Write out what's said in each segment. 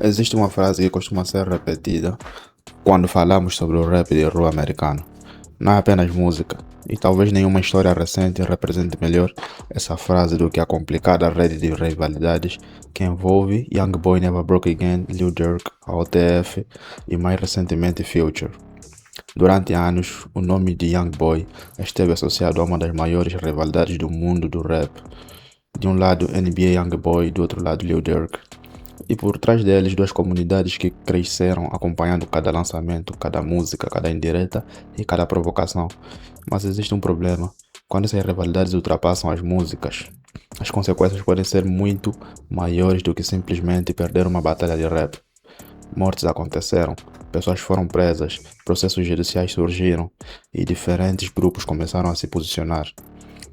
Existe uma frase que costuma ser repetida quando falamos sobre o rap de rua americano. Não é apenas música, e talvez nenhuma história recente represente melhor essa frase do que a complicada rede de rivalidades que envolve Young Boy Never Broke Again, Lil Durk, OTF e mais recentemente Future. Durante anos, o nome de Young Boy esteve associado a uma das maiores rivalidades do mundo do rap. De um lado NBA Young Boy, do outro lado Lil Durk. E por trás deles, duas comunidades que cresceram acompanhando cada lançamento, cada música, cada indireta e cada provocação. Mas existe um problema. Quando essas rivalidades ultrapassam as músicas, as consequências podem ser muito maiores do que simplesmente perder uma batalha de rap. Mortes aconteceram, pessoas foram presas, processos judiciais surgiram e diferentes grupos começaram a se posicionar.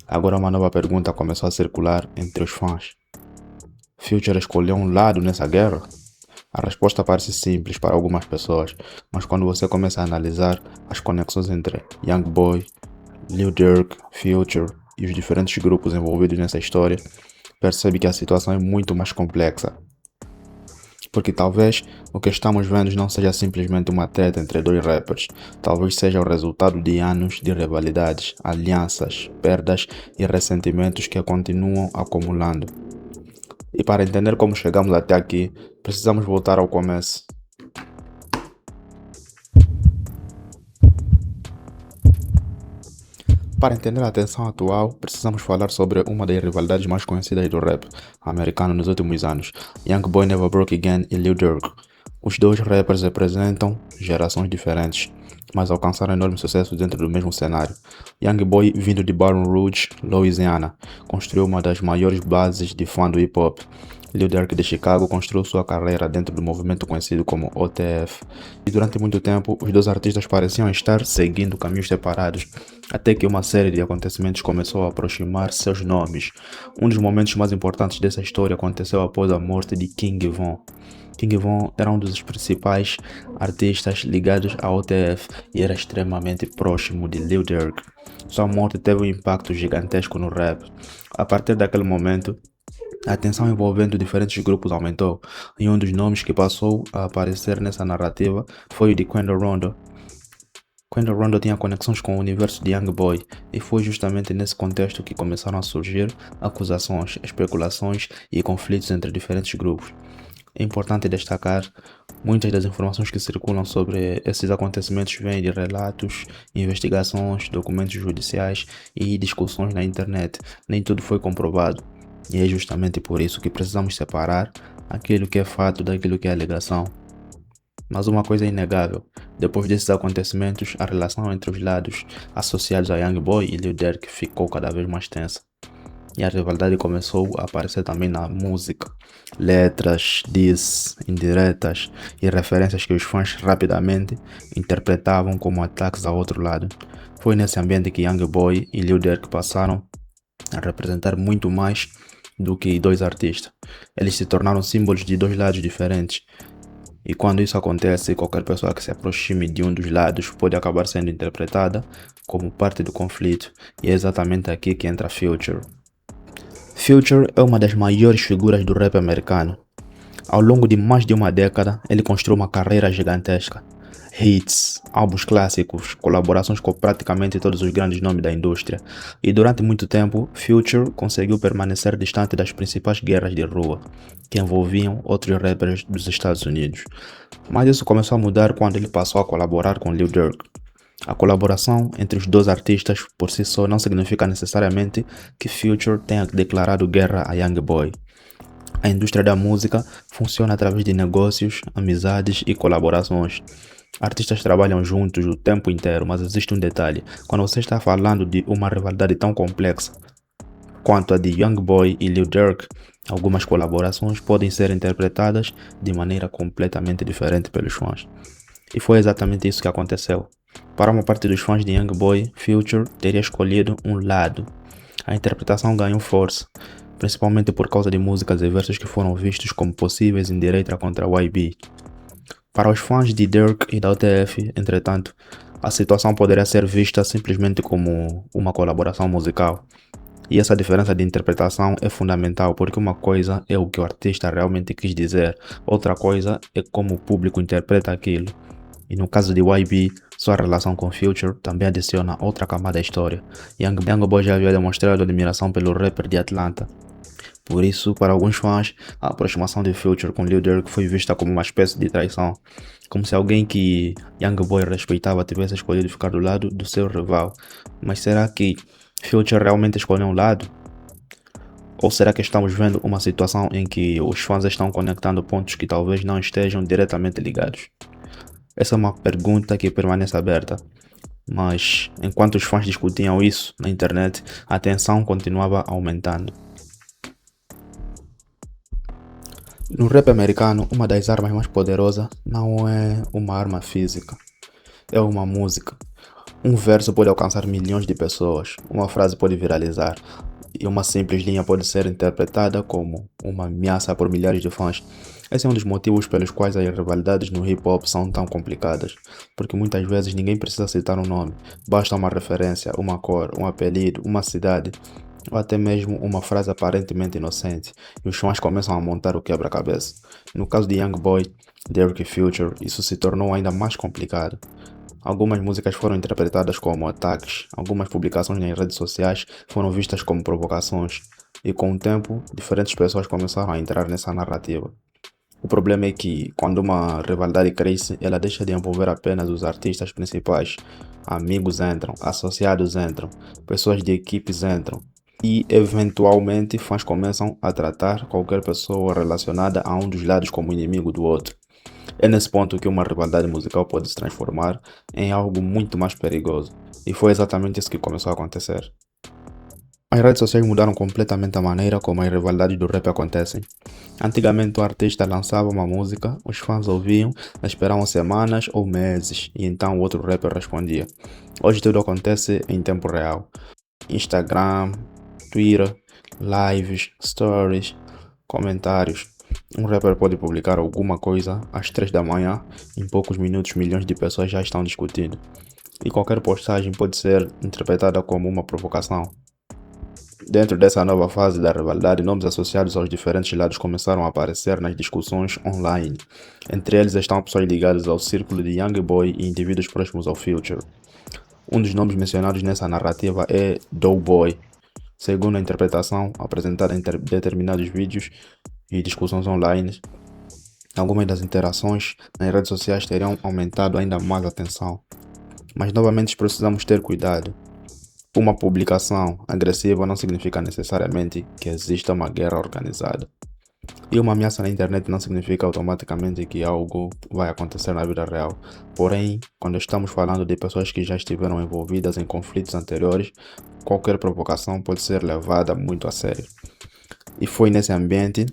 Agora uma nova pergunta começou a circular entre os fãs. Future escolheu um lado nessa guerra? A resposta parece simples para algumas pessoas, mas quando você começa a analisar as conexões entre Young Boy, Lil Durk, Future e os diferentes grupos envolvidos nessa história, percebe que a situação é muito mais complexa. Porque talvez o que estamos vendo não seja simplesmente uma treta entre dois rappers, talvez seja o resultado de anos de rivalidades, alianças, perdas e ressentimentos que continuam acumulando. E para entender como chegamos até aqui, precisamos voltar ao começo. Para entender a tensão atual, precisamos falar sobre uma das rivalidades mais conhecidas do rap americano nos últimos anos, Young Boy Never Broke Again e Lil Durk. Os dois rappers representam gerações diferentes, mas alcançaram enorme sucesso dentro do mesmo cenário. Young Boy, vindo de Baton Rouge, Louisiana, construiu uma das maiores bases de fã do hip-hop. Lil Durk de Chicago construiu sua carreira dentro do movimento conhecido como OTF. E durante muito tempo, os dois artistas pareciam estar seguindo caminhos separados, até que uma série de acontecimentos começou a aproximar seus nomes. Um dos momentos mais importantes dessa história aconteceu após a morte de King Von. King Von era um dos principais artistas ligados à OTF e era extremamente próximo de Lil Durk. Sua morte teve um impacto gigantesco no rap. A partir daquele momento, a tensão envolvendo diferentes grupos aumentou, e um dos nomes que passou a aparecer nessa narrativa foi o de Quando Rondo. Quando Rondo tinha conexões com o universo de Young Boy, e foi justamente nesse contexto que começaram a surgir acusações, especulações e conflitos entre diferentes grupos. É importante destacar, muitas das informações que circulam sobre esses acontecimentos vêm de relatos, investigações, documentos judiciais e discussões na internet. Nem tudo foi comprovado. E é justamente por isso que precisamos separar aquilo que é fato daquilo que é alegação. Mas uma coisa é inegável, depois desses acontecimentos, a relação entre os lados associados a Young Boy e Lil Durk ficou cada vez mais tensa. E a rivalidade começou a aparecer também na música. Letras, diss, indiretas e referências que os fãs rapidamente interpretavam como ataques ao outro lado. Foi nesse ambiente que Young Boy e Lil Durk passaram a representar muito mais do que dois artistas. Eles se tornaram símbolos de dois lados diferentes. E quando isso acontece, qualquer pessoa que se aproxime de um dos lados pode acabar sendo interpretada como parte do conflito. E é exatamente aqui que entra Future. Future é uma das maiores figuras do rap americano. Ao longo de mais de uma década, ele construiu uma carreira gigantesca. Hits, álbuns clássicos, colaborações com praticamente todos os grandes nomes da indústria. E durante muito tempo, Future conseguiu permanecer distante das principais guerras de rua, que envolviam outros rappers dos Estados Unidos. Mas isso começou a mudar quando ele passou a colaborar com Lil Durk. A colaboração entre os dois artistas por si só não significa necessariamente que Future tenha declarado guerra a Young Boy. A indústria da música funciona através de negócios, amizades e colaborações. Artistas trabalham juntos o tempo inteiro, mas existe um detalhe. Quando você está falando de uma rivalidade tão complexa quanto a de Young Boy e Lil Durk, algumas colaborações podem ser interpretadas de maneira completamente diferente pelos fãs. E foi exatamente isso que aconteceu. Para uma parte dos fãs de Young Boy, Future teria escolhido um lado. A interpretação ganhou força, principalmente por causa de músicas e versos que foram vistos como possíveis em direita contra YB. Para os fãs de Durk e da UTF, entretanto, a situação poderia ser vista simplesmente como uma colaboração musical. E essa diferença de interpretação é fundamental porque uma coisa é o que o artista realmente quis dizer, outra coisa é como o público interpreta aquilo. E no caso de YB, sua relação com Future também adiciona outra camada à história. Young Boy já havia demonstrado admiração pelo rapper de Atlanta. Por isso, para alguns fãs, a aproximação de Future com Lil Durk foi vista como uma espécie de traição, como se alguém que Young Boy respeitava tivesse escolhido ficar do lado do seu rival. Mas será que Future realmente escolheu um lado? Ou será que estamos vendo uma situação em que os fãs estão conectando pontos que talvez não estejam diretamente ligados? Essa é uma pergunta que permanece aberta, mas enquanto os fãs discutiam isso na internet, a tensão continuava aumentando. No rap americano, uma das armas mais poderosas não é uma arma física, é uma música. Um verso pode alcançar milhões de pessoas, uma frase pode viralizar, e uma simples linha pode ser interpretada como uma ameaça por milhares de fãs. Esse é um dos motivos pelos quais as rivalidades no hip hop são tão complicadas, porque muitas vezes ninguém precisa citar um nome, basta uma referência, uma cor, um apelido, uma cidade, ou até mesmo uma frase aparentemente inocente, e os fãs começam a montar o quebra-cabeça. No caso de Young Boy, Derek e Future, isso se tornou ainda mais complicado. Algumas músicas foram interpretadas como ataques, algumas publicações nas redes sociais foram vistas como provocações, e com o tempo, diferentes pessoas começaram a entrar nessa narrativa. O problema é que, quando uma rivalidade cresce, ela deixa de envolver apenas os artistas principais. Amigos entram, associados entram, pessoas de equipes entram, e eventualmente fãs começam a tratar qualquer pessoa relacionada a um dos lados como inimigo do outro. É nesse ponto que uma rivalidade musical pode se transformar em algo muito mais perigoso. E foi exatamente isso que começou a acontecer. As redes sociais mudaram completamente a maneira como as rivalidades do rap acontecem. Antigamente o artista lançava uma música, os fãs ouviam, esperavam semanas ou meses e então o outro rapper respondia. Hoje tudo acontece em tempo real. Instagram, Twitter, lives, stories, comentários. Um rapper pode publicar alguma coisa às 3 da manhã, em poucos minutos milhões de pessoas já estão discutindo. E qualquer postagem pode ser interpretada como uma provocação. Dentro dessa nova fase da rivalidade, nomes associados aos diferentes lados começaram a aparecer nas discussões online. Entre eles estão pessoas ligadas ao círculo de Young Boy e indivíduos próximos ao Future. Um dos nomes mencionados nessa narrativa é Doughboy, segundo a interpretação apresentada em determinados vídeos e discussões online. Algumas das interações nas redes sociais teriam aumentado ainda mais a tensão. Mas novamente precisamos ter cuidado. Uma publicação agressiva não significa necessariamente que exista uma guerra organizada. E uma ameaça na internet não significa automaticamente que algo vai acontecer na vida real. Porém, quando estamos falando de pessoas que já estiveram envolvidas em conflitos anteriores, qualquer provocação pode ser levada muito a sério. E foi nesse ambiente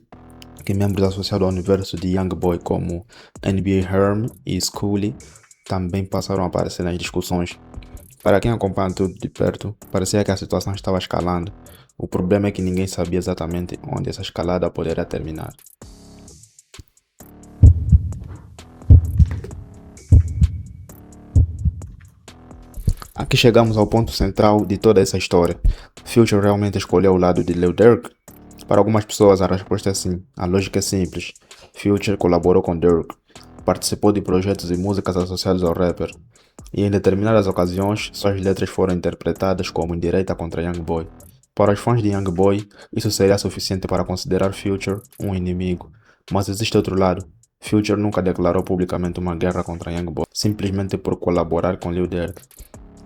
que membros associados ao universo de Young Boy como NBA Herm e Schoolie também passaram a aparecer nas discussões. Para quem acompanha tudo de perto, parecia que a situação estava escalando. O problema é que ninguém sabia exatamente onde essa escalada poderia terminar. Aqui chegamos ao ponto central de toda essa história. Future realmente escolheu o lado de Lil Durk? Para algumas pessoas a resposta é sim. A lógica é simples. Future colaborou com Durk, participou de projetos e músicas associados ao rapper, e em determinadas ocasiões suas letras foram interpretadas como indireta contra Young Boy. Para os fãs de Young Boy, isso seria suficiente para considerar Future um inimigo. Mas existe outro lado. Future nunca declarou publicamente uma guerra contra Young Boy, simplesmente por colaborar com Lil Durk.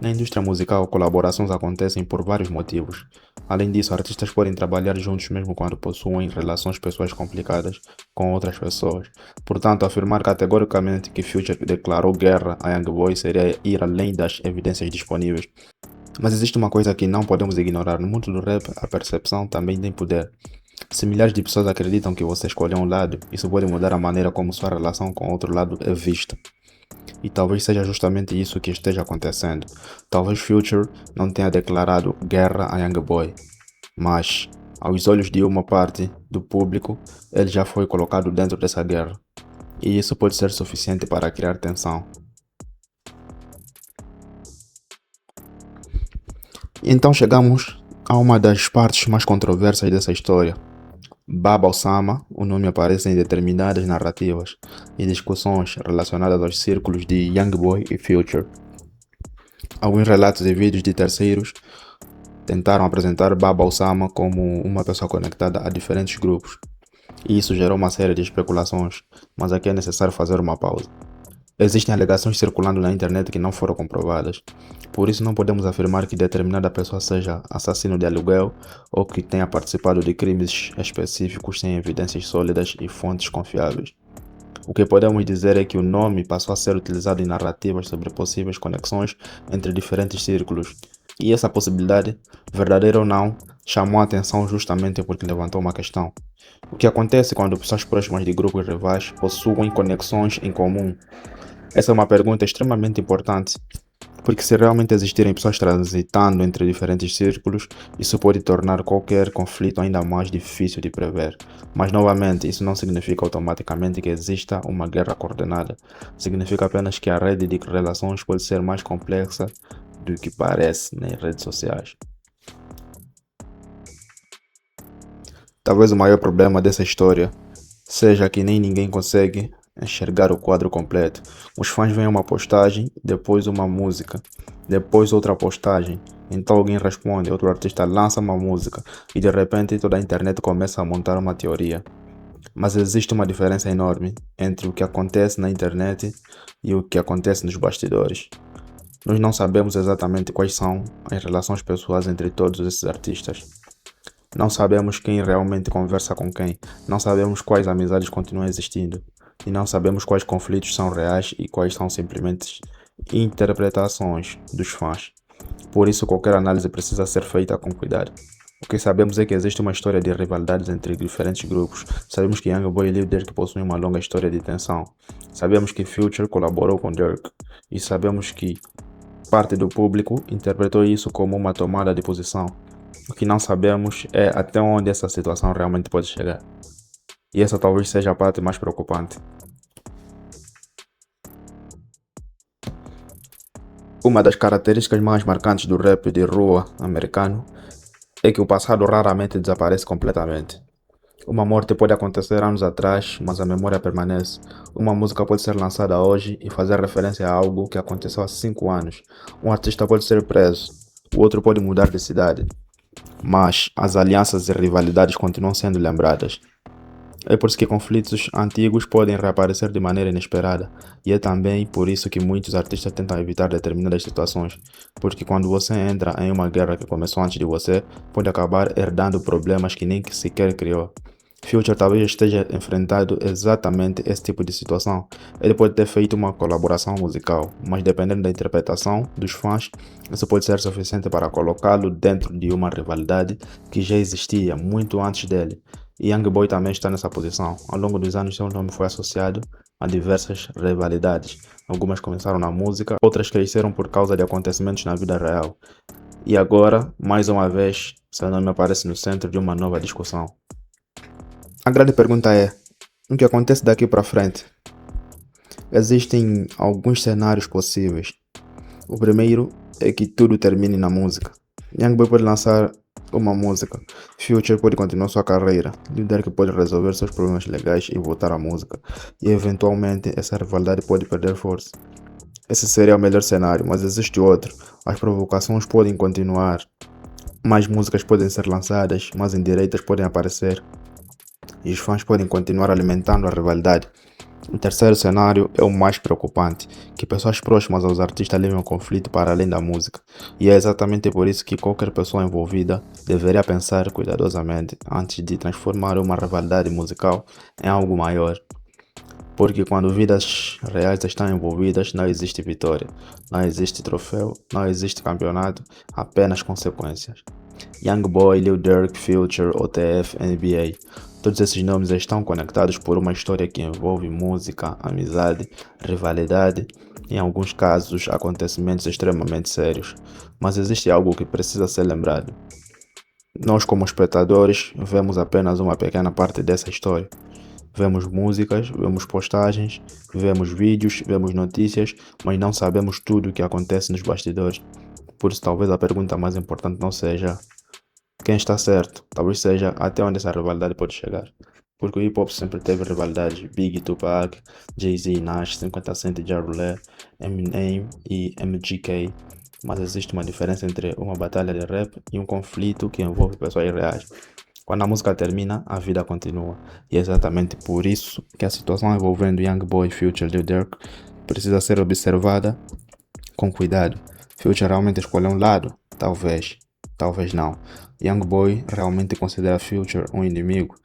Na indústria musical, colaborações acontecem por vários motivos. Além disso, artistas podem trabalhar juntos mesmo quando possuem relações pessoais complicadas com outras pessoas. Portanto, afirmar categoricamente que Future declarou guerra a Young Boy seria ir além das evidências disponíveis. Mas existe uma coisa que não podemos ignorar. No mundo do rap, a percepção também tem poder. Se milhares de pessoas acreditam que você escolheu um lado, isso pode mudar a maneira como sua relação com outro lado é vista. E talvez seja justamente isso que esteja acontecendo. Talvez Future não tenha declarado guerra a Young Boy, mas, aos olhos de uma parte do público, ele já foi colocado dentro dessa guerra. E isso pode ser suficiente para criar tensão. Então chegamos Há uma das partes mais controversas dessa história. Baba Osama, o nome aparece em determinadas narrativas e discussões relacionadas aos círculos de Young Boy e Future. Alguns relatos e vídeos de terceiros tentaram apresentar Baba Osama como uma pessoa conectada a diferentes grupos, e isso gerou uma série de especulações, mas aqui é necessário fazer uma pausa. Existem alegações circulando na internet que não foram comprovadas, por isso não podemos afirmar que determinada pessoa seja assassino de aluguel ou que tenha participado de crimes específicos sem evidências sólidas e fontes confiáveis. O que podemos dizer é que o nome passou a ser utilizado em narrativas sobre possíveis conexões entre diferentes círculos, e essa possibilidade, verdadeira ou não, chamou a atenção justamente porque levantou uma questão. O que acontece quando pessoas próximas de grupos rivais possuem conexões em comum? Essa é uma pergunta extremamente importante, porque se realmente existirem pessoas transitando entre diferentes círculos, isso pode tornar qualquer conflito ainda mais difícil de prever. Mas novamente, isso não significa automaticamente que exista uma guerra coordenada. Significa apenas que a rede de relações pode ser mais complexa do que parece nas redes sociais. Talvez o maior problema dessa história seja que nem ninguém consegue enxergar o quadro completo. Os fãs veem uma postagem, depois uma música, depois outra postagem. Então alguém responde, outro artista lança uma música e de repente toda a internet começa a montar uma teoria. Mas existe uma diferença enorme entre o que acontece na internet e o que acontece nos bastidores. Nós não sabemos exatamente quais são as relações pessoais entre todos esses artistas. Não sabemos quem realmente conversa com quem, não sabemos quais amizades continuam existindo, e não sabemos quais conflitos são reais e quais são simplesmente interpretações dos fãs. Por isso, qualquer análise precisa ser feita com cuidado. O que sabemos é que existe uma história de rivalidades entre diferentes grupos. Sabemos que Young Boy e Lil Durk possuem uma longa história de tensão. Sabemos que Future colaborou com Durk. E sabemos que parte do público interpretou isso como uma tomada de posição. O que não sabemos é até onde essa situação realmente pode chegar. E essa talvez seja a parte mais preocupante. Uma das características mais marcantes do rap de rua americano é que o passado raramente desaparece completamente. Uma morte pode acontecer anos atrás, mas a memória permanece. Uma música pode ser lançada hoje e fazer referência a algo que aconteceu há 5 anos. Um artista pode ser preso, o outro pode mudar de cidade. Mas as alianças e rivalidades continuam sendo lembradas. É por isso que conflitos antigos podem reaparecer de maneira inesperada, e é também por isso que muitos artistas tentam evitar determinadas situações, porque quando você entra em uma guerra que começou antes de você, pode acabar herdando problemas que nem sequer criou. Future talvez esteja enfrentando exatamente esse tipo de situação. Ele pode ter feito uma colaboração musical, mas dependendo da interpretação dos fãs, isso pode ser suficiente para colocá-lo dentro de uma rivalidade que já existia muito antes dele. E Young Boy também está nessa posição. Ao longo dos anos, seu nome foi associado a diversas rivalidades. Algumas começaram na música, outras cresceram por causa de acontecimentos na vida real. E agora, mais uma vez, seu nome aparece no centro de uma nova discussão. A grande pergunta é: o que acontece daqui para frente? Existem alguns cenários possíveis. O primeiro é que tudo termine na música. Young Boy pode lançar uma música, Future pode continuar sua carreira, Lil Durk pode resolver seus problemas legais e voltar à música, e eventualmente essa rivalidade pode perder força. Esse seria o melhor cenário, mas existe outro. As provocações podem continuar, mais músicas podem ser lançadas, mais indiretas podem aparecer, e os fãs podem continuar alimentando a rivalidade. O terceiro cenário é o mais preocupante, que pessoas próximas aos artistas levem o conflito para além da música, e é exatamente por isso que qualquer pessoa envolvida deveria pensar cuidadosamente antes de transformar uma rivalidade musical em algo maior. Porque quando vidas reais estão envolvidas, não existe vitória, não existe troféu, não existe campeonato, apenas consequências. Young Boy, Lil Durk, Future, OTF, NBA. Todos esses nomes estão conectados por uma história que envolve música, amizade, rivalidade e, em alguns casos, acontecimentos extremamente sérios. Mas existe algo que precisa ser lembrado. Nós, como espectadores, vemos apenas uma pequena parte dessa história. Vemos músicas, vemos postagens, vemos vídeos, vemos notícias, mas não sabemos tudo o que acontece nos bastidores. Por isso, talvez a pergunta mais importante não seja Quem está certo, talvez seja até onde essa rivalidade pode chegar. Porque o hip hop sempre teve rivalidades. Big, Tupac, Jay-Z, Nash, 50 Cent, Ja Rule, Eminem e MGK. Mas existe uma diferença entre uma batalha de rap e um conflito que envolve pessoas reais. Quando a música termina, a vida continua. E é exatamente por isso que a situação envolvendo Young Boy, Future e Lil Durk precisa ser observada com cuidado. Future realmente escolheu um lado? Talvez. Talvez não. Young Boy realmente considera Future um inimigo?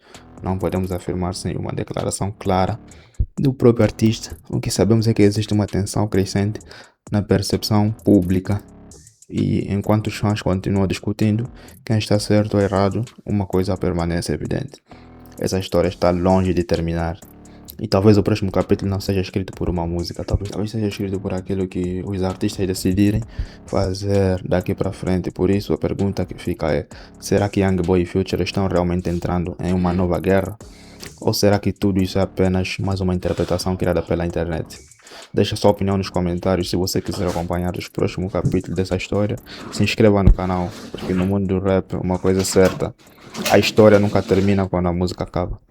Não podemos afirmar sem uma declaração clara do próprio artista. O que sabemos é que existe uma tensão crescente na percepção pública. E enquanto os fãs continuam discutindo quem está certo ou errado, uma coisa permanece evidente. Essa história está longe de terminar. E talvez o próximo capítulo não seja escrito por uma música, talvez seja escrito por aquilo que os artistas decidirem fazer daqui para frente. Por isso a pergunta que fica é: será que Young Boy e Future estão realmente entrando em uma nova guerra? Ou será que tudo isso é apenas mais uma interpretação criada pela internet? Deixa sua opinião nos comentários. Se você quiser acompanhar os próximos capítulos dessa história, se inscreva no canal, porque no mundo do rap uma coisa é certa: a história nunca termina quando a música acaba.